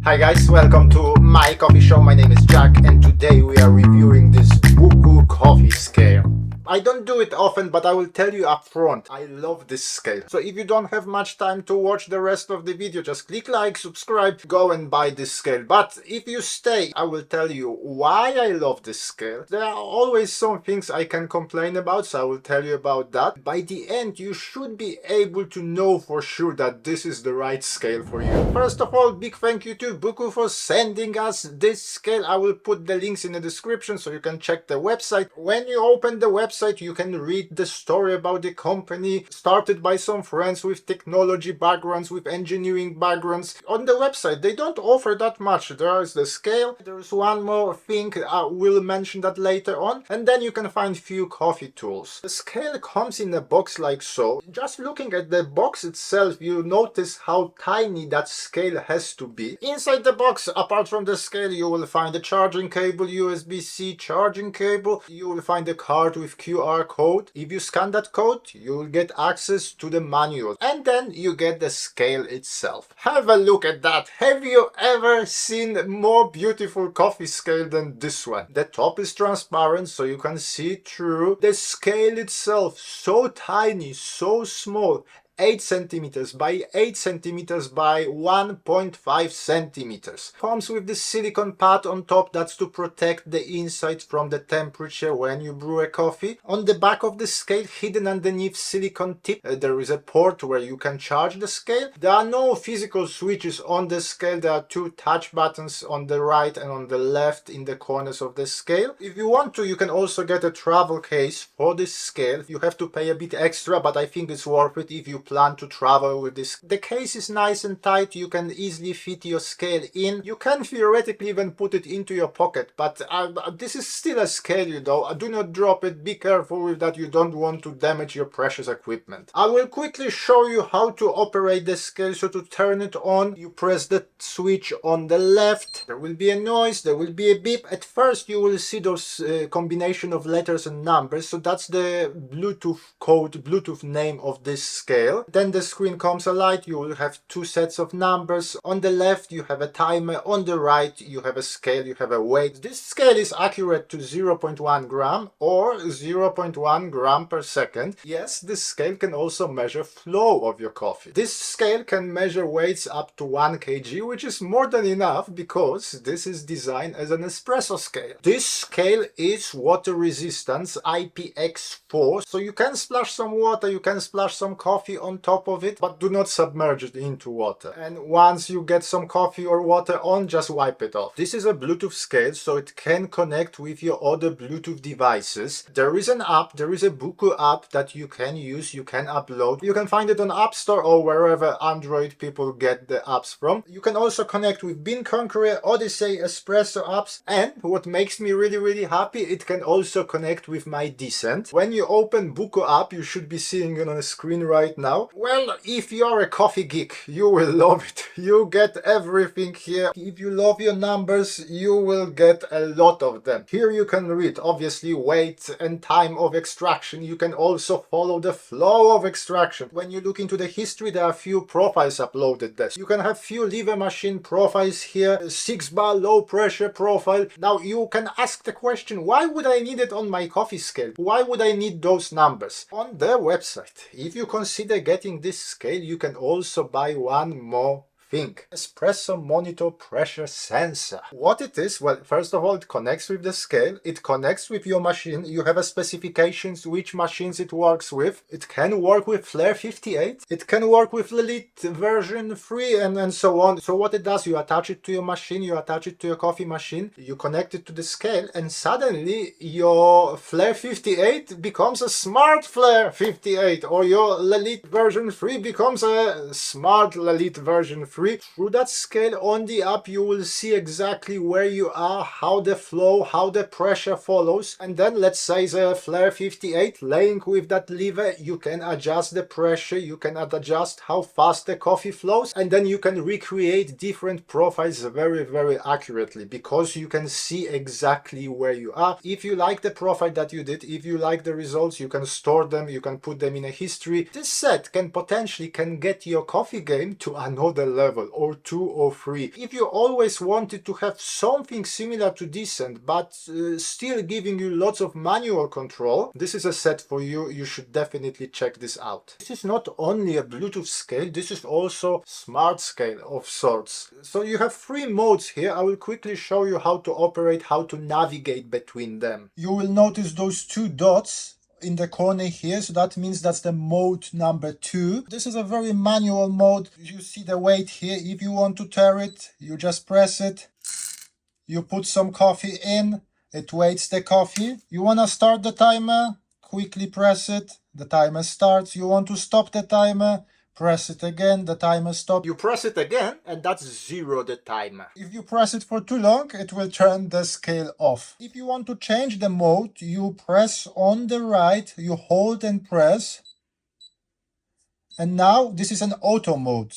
Hi guys, welcome to my coffee show. My name is Jack and today we are reviewing this Bookoo coffee scale. I don't do it often, but I will tell you up front, I love this scale. So if you don't have much time to watch the rest of the video, just click like, subscribe, go and buy this scale. But if you stay, I will tell you why I love this scale. There are always some things I can complain about, so I will tell you about that. By the end, you should be able to know for sure that this is the right scale for you. First of all, big thank you to Bookoo for sending us this scale. I will put the links in the description so you can check the website. When you open the website, you can read the story about the company, started by some friends with technology backgrounds, with engineering backgrounds. On the website, they don't offer that much. There is the scale, there's one more thing, I will mention that later on, and then you can find few coffee tools. The scale comes in a box like so. Just looking at the box itself, you notice how tiny that scale has to be. Inside the box, apart from the scale, you will find a charging cable, USB-C charging cable. You will find a card with QR code. If you scan that code, you will get access to the manual. And then you get the scale itself. Have a look at that. Have you ever seen more beautiful coffee scale than this one? The top is transparent so you can see through. The scale itself, so tiny, so small. 8 centimeters by 8 centimeters by 1.5 centimeters. Comes with the silicone pad on top, that's to protect the inside from the temperature when you brew a coffee. On the back of the scale, hidden underneath silicone tip, there is a port where you can charge the scale. There are no physical switches on the scale, there are two touch buttons on the right and on the left in the corners of the scale. If you want to, you can also get a travel case for this scale. You have to pay a bit extra, but I think it's worth it if you plan to travel with this. The case is nice and tight, you can easily fit your scale in. You can theoretically even put it into your pocket, but this is still a scale, you know. Do not drop it, be careful with that, you don't want to damage your precious equipment. I will quickly show you how to operate the scale. So to turn it on, you press the switch on the left, there will be a noise, there will be a beep. At first you will see those combination of letters and numbers, so that's the Bluetooth code, Bluetooth name of this scale. Then the screen comes alight, you will have two sets of numbers. On the left you have a timer, on the right you have a scale, you have a weight. This scale is accurate to 0.1 gram or 0.1 gram per second. Yes, this scale can also measure flow of your coffee. This scale can measure weights up to 1 kg, which is more than enough because this is designed as an espresso scale. This scale is water resistance IPX4, so you can splash some water, you can splash some coffee on top of it, but do not submerge it into water. And once you get some coffee or water on, just wipe it off. This is a Bluetooth scale, so it can connect with your other Bluetooth devices. There is an app, there is a Bookoo app that you can use, you can upload. You can find it on App Store or wherever Android people get the apps from. You can also connect with Bean Conqueror, Odyssey, Espresso apps, and what makes me really happy, it can also connect with my Descent. When you open Bookoo app, you should be seeing it on the screen right now. Well, if you're a coffee geek, you will love it. You get everything here. If you love your numbers, you will get a lot of them. Here you can read, obviously, weight and time of extraction. You can also follow the flow of extraction. When you look into the history, there are few profiles uploaded there. You can have few lever machine profiles here, 6-bar low pressure profile. Now you can ask the question, why would I need it on my coffee scale? Why would I need those numbers? On their website, if you consider getting this scale, you can also buy one more thing. Espresso monitor pressure sensor. What it is? Well, first of all, it connects with the scale, it connects with your machine. You have a specifications which machines it works with. It can work with Flare 58, it can work with Elite version 3 and so on. So what it does, you attach it to your machine, you attach it to your coffee machine, you connect it to the scale, and suddenly your Flare 58 becomes a smart Flare 58, or your Elite version 3 becomes a smart Elite version 3. Through that scale on the app, you will see exactly where you are, how the flow, how the pressure follows. And then let's say the Flare 58 laying with that lever, you can adjust the pressure, you can adjust how fast the coffee flows, and then you can recreate different profiles very accurately because you can see exactly where you are. If you like the profile that you did, if you like the results, you can store them, you can put them in a history. This set can potentially get your coffee game to another level. level, or 2 or 3. If you always wanted to have something similar to decent, but still giving you lots of manual control, this is a set for you. You should definitely check this out. This is not only a Bluetooth scale, this is also smart scale of sorts. So you have 3 modes here. I will quickly show you how to operate, how to navigate between them. You will notice those 2 dots in the corner here, so that means that's the mode number 2. This is a very manual mode. You see the weight here. If you want to tare it, you just press it. You put some coffee in, it weights the coffee. You want to start the timer, quickly press it, the timer starts. You want to stop the timer, press it again, the timer stops. You press it again, and that's 0 the timer. If you press it for too long, it will turn the scale off. If you want to change the mode, you press on the right, you hold and press. And now this is an auto mode.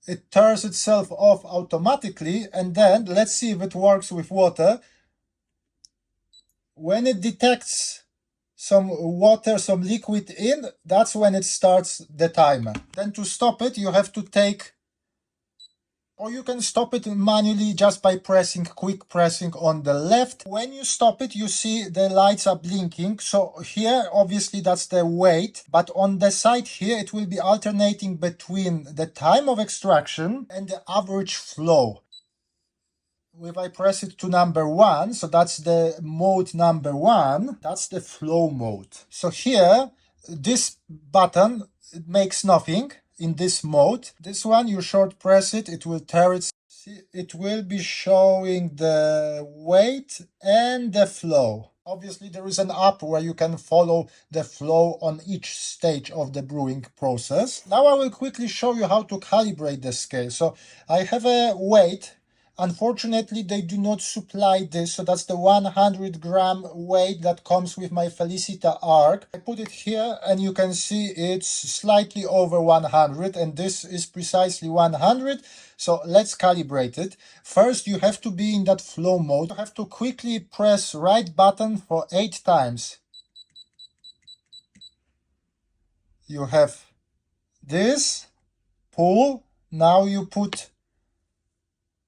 It turns itself off automatically, and then let's see if it works with water. When it detects some water, some liquid in, that's when it starts the timer. Then to stop it, you have to take, or you can stop it manually just by pressing, quick pressing on the left. When you stop it, you see the lights are blinking. So here, obviously that's the weight, but on the side here, it will be alternating between the time of extraction and the average flow. If I press it to number 1, so that's the mode number 1, that's the flow mode. So here, this button, it makes nothing in this mode. This one, you short press it, it will tare it. See, it will be showing the weight and the flow. Obviously, there is an app where you can follow the flow on each stage of the brewing process. Now I will quickly show you how to calibrate the scale. So I have a weight. Unfortunately, they do not supply this, so that's the 100-gram weight that comes with my Felicita Arc. I put it here, and you can see it's slightly over 100, and this is precisely 100. So let's calibrate it. First, you have to be in that flow mode. You have to quickly press right button for 8 times. You have this, pull, now you put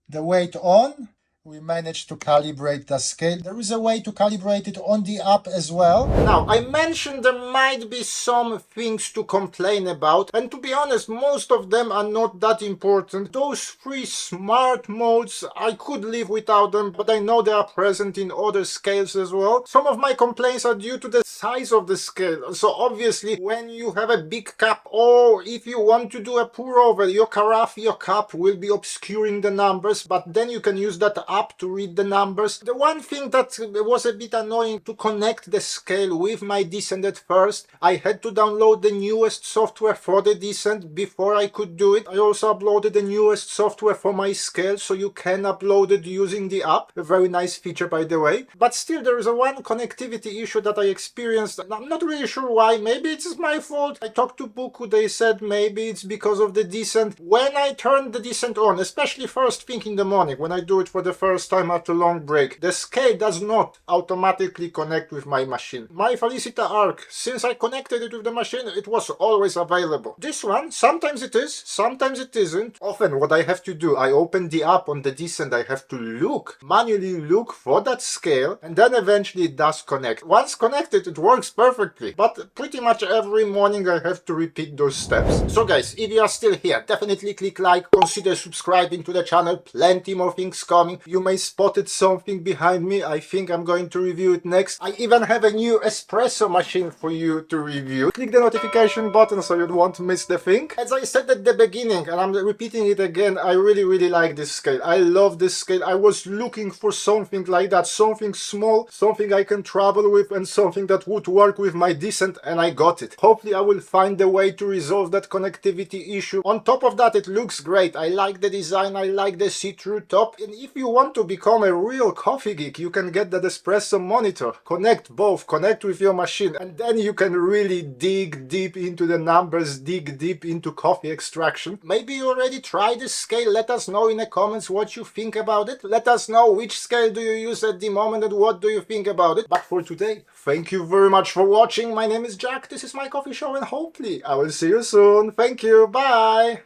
the weight on. We managed to calibrate the scale. There is a way to calibrate it on the app as well. Now, I mentioned there might be some things to complain about, and to be honest, most of them are not that important. Those 3 smart modes, I could live without them, but I know they are present in other scales as well. Some of my complaints are due to the size of the scale. So obviously, when you have a big cup, or if you want to do a pour over, your carafe, your cup will be obscuring the numbers, but then you can use that app to read the numbers. The one thing that was a bit annoying, to connect the scale with my Decent at first, I had to download the newest software for the Decent before I could do it. I also uploaded the newest software for my scale, so you can upload it using the app. A very nice feature, by the way. But still, there is a one connectivity issue that I experienced. I'm not really sure why. Maybe it's my fault. I talked to Bookoo, they said maybe it's because of the Decent. When I turned the Decent on, especially first thing in the morning, when I do it for the first time after a long break, the scale does not automatically connect with my machine. My Felicita Arc, since I connected it with the machine, it was always available. This one, sometimes it is, sometimes it isn't. Often what I have to do, I open the app on the Decent, I have to manually look for that scale, and then eventually it does connect. Once connected, it works perfectly, but pretty much every morning I have to repeat those steps. So guys, if you are still here, definitely click like, consider subscribing to the channel, plenty more things coming. You may spotted something behind me. I think I'm going to review it next. I even have a new espresso machine for you to review. Click the notification button so you won't miss the thing. As I said at the beginning, and I'm repeating it again, I really like this scale. I love this scale. I was looking for something like that, something small, something I can travel with, and something that would work with my Decent, and I got it. Hopefully I will find a way to resolve that connectivity issue. On top of that, it looks great. I like the design, I like the see-through top, and if you want want to become a real coffee geek, you can get that Espresso monitor. Connect both, connect with your machine, and then you can really dig deep into the numbers, dig deep into coffee extraction. Maybe you already tried this scale. Let us know in the comments what you think about it. Let us know which scale do you use at the moment and what do you think about it. But for today, thank you very much for watching. My name is Jack, this is my coffee show, and hopefully I will see you soon. Thank you, bye!